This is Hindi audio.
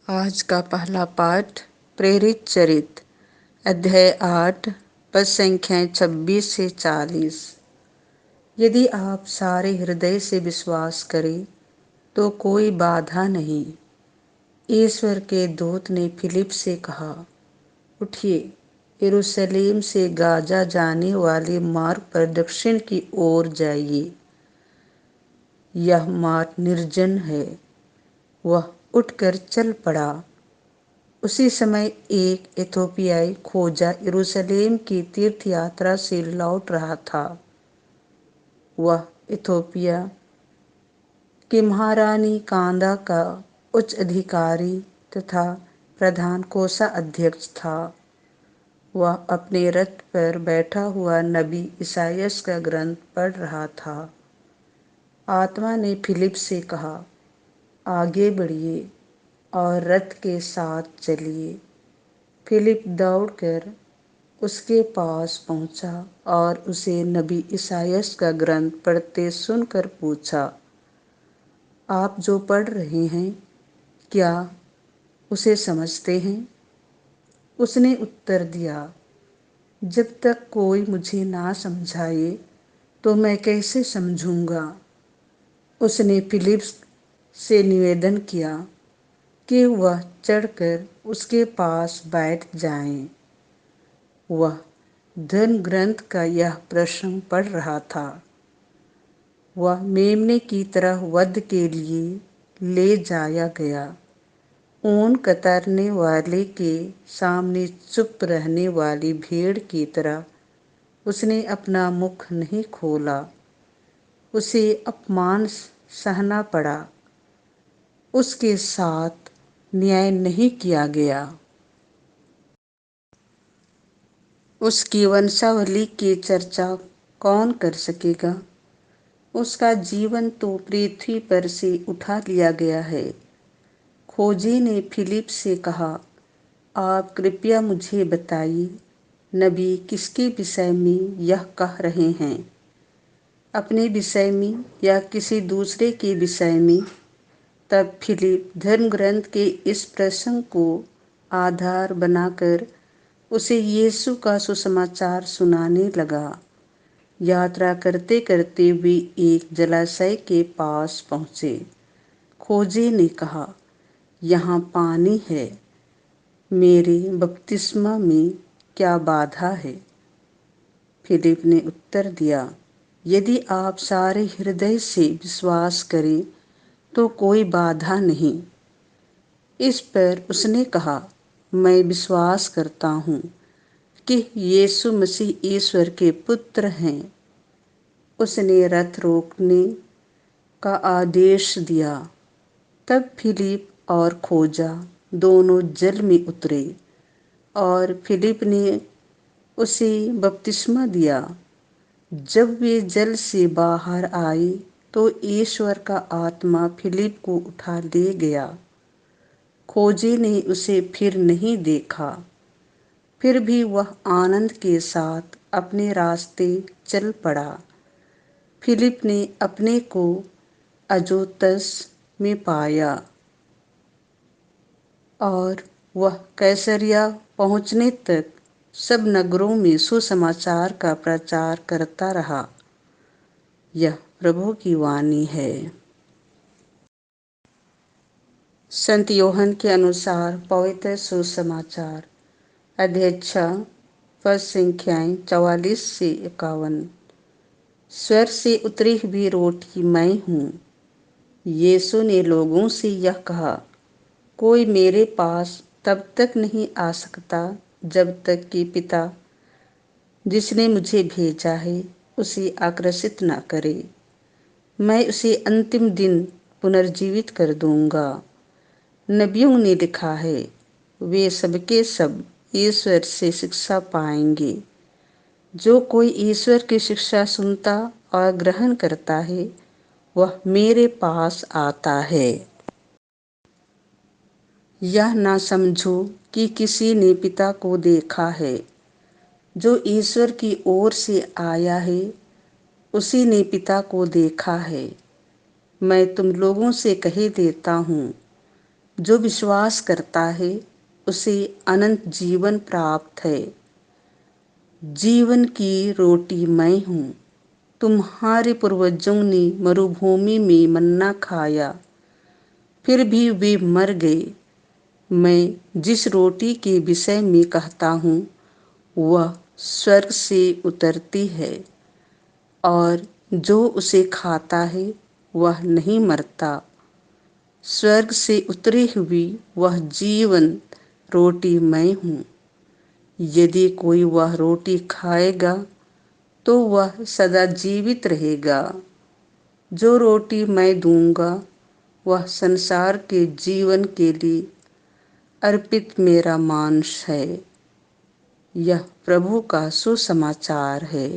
आज का पहला पाठ प्रेरित चरित अध्याय 8 पद संख्याएं 26 से 40। यदि आप सारे हृदय से विश्वास करें तो कोई बाधा नहीं। ईश्वर के दूत ने फिलिप से कहा, उठिए, यरूशलेम से गाजा जाने वाले मार्ग पर दक्षिण की ओर जाइए। यह मार्ग निर्जन है। वह उठकर चल पड़ा। उसी समय एक इथोपियाई खोजा यरूशलेम की तीर्थ यात्रा से लौट रहा था। वह इथोपिया की महारानी कांदा का उच्च अधिकारी तथा प्रधान कोषाध्यक्ष था। वह अपने रथ पर बैठा हुआ नबी इसायास का ग्रंथ पढ़ रहा था। आत्मा ने फिलिप से कहा, आगे बढ़िए और रथ के साथ चलिए। फिलिप दौड़कर उसके पास पहुंचा और उसे नबी इसायास का ग्रंथ पढ़ते सुनकर पूछा, आप जो पढ़ रहे हैं क्या उसे समझते हैं? उसने उत्तर दिया, जब तक कोई मुझे ना समझाए तो मैं कैसे समझूंगा। उसने फिलिप से निवेदन किया कि वह चढ़कर उसके पास बैठ जाएं। वह धर्म ग्रंथ का यह प्रसंग पढ़ रहा था। वह मेमने की तरह वध के लिए ले जाया गया। ऊन कतरने वाले के सामने चुप रहने वाली भेड़ की तरह उसने अपना मुख नहीं खोला। उसे अपमान सहना पड़ा। उसके साथ न्याय नहीं किया गया। उसकी वंशावली की चर्चा कौन कर सकेगा? उसका जीवन तो पृथ्वी पर से उठा लिया गया है। खोजे ने फिलिप से कहा, आप कृपया मुझे बताइए, नबी किसके विषय में यह कह रहे हैं, अपने विषय में या किसी दूसरे के विषय में? तब फिलिप धर्म ग्रंथ के इस प्रसंग को आधार बनाकर उसे यीशु का सुसमाचार सुनाने लगा। यात्रा करते करते वे एक जलाशय के पास पहुंचे। खोजे ने कहा, यहाँ पानी है, मेरे बपतिस्मा में क्या बाधा है? फिलिप ने उत्तर दिया, यदि आप सारे हृदय से विश्वास करें तो कोई बाधा नहीं। इस पर उसने कहा, मैं विश्वास करता हूँ कि यीशु मसीह ईश्वर के पुत्र हैं। उसने रथ रोकने का आदेश दिया। तब फिलिप और खोजा दोनों जल में उतरे और फिलिप ने उसे बपतिस्मा दिया। जब वे जल से बाहर आए तो ईश्वर का आत्मा फिलिप को उठा ले गया। खोजे ने उसे फिर नहीं देखा। फिर भी वह आनंद के साथ अपने रास्ते चल पड़ा। फिलिप ने अपने को अजोतस में पाया और वह कैसरिया पहुंचने तक सब नगरों में सुसमाचार का प्रचार करता रहा। यह प्रभु की वाणी है। संत यूहन्ना के अनुसार पवित्र सुसमाचार अध्याय 6 पद संख्याएं 44 से 51। स्वर्ग से उतरी हुई रोटी मैं हूँ। यीशु ने लोगों से यह कहा, कोई मेरे पास तब तक नहीं आ सकता जब तक कि पिता जिसने मुझे भेजा है उसे आकर्षित न करे। मैं उसे अंतिम दिन पुनर्जीवित कर दूंगा। नबियों ने लिखा है, वे सबके सब ईश्वर से शिक्षा पाएंगे। जो कोई ईश्वर की शिक्षा सुनता और ग्रहण करता है वह मेरे पास आता है। यह ना समझो कि किसी ने पिता को देखा है। जो ईश्वर की ओर से आया है उसी ने पिता को देखा है। मैं तुम लोगों से कह देता हूँ, जो विश्वास करता है उसे अनंत जीवन प्राप्त है। जीवन की रोटी मैं हूँ। तुम्हारे पूर्वजों ने मरुभूमि में मन्ना खाया, फिर भी वे मर गए। मैं जिस रोटी के विषय में कहता हूँ वह स्वर्ग से उतरती है, और जो उसे खाता है वह नहीं मरता। स्वर्ग से उतरी हुई वह जीवन रोटी मैं हूँ। यदि कोई वह रोटी खाएगा तो वह सदा जीवित रहेगा। जो रोटी मैं दूंगा वह संसार के जीवन के लिए अर्पित मेरा मांस है। यह प्रभु का सुसमाचार है।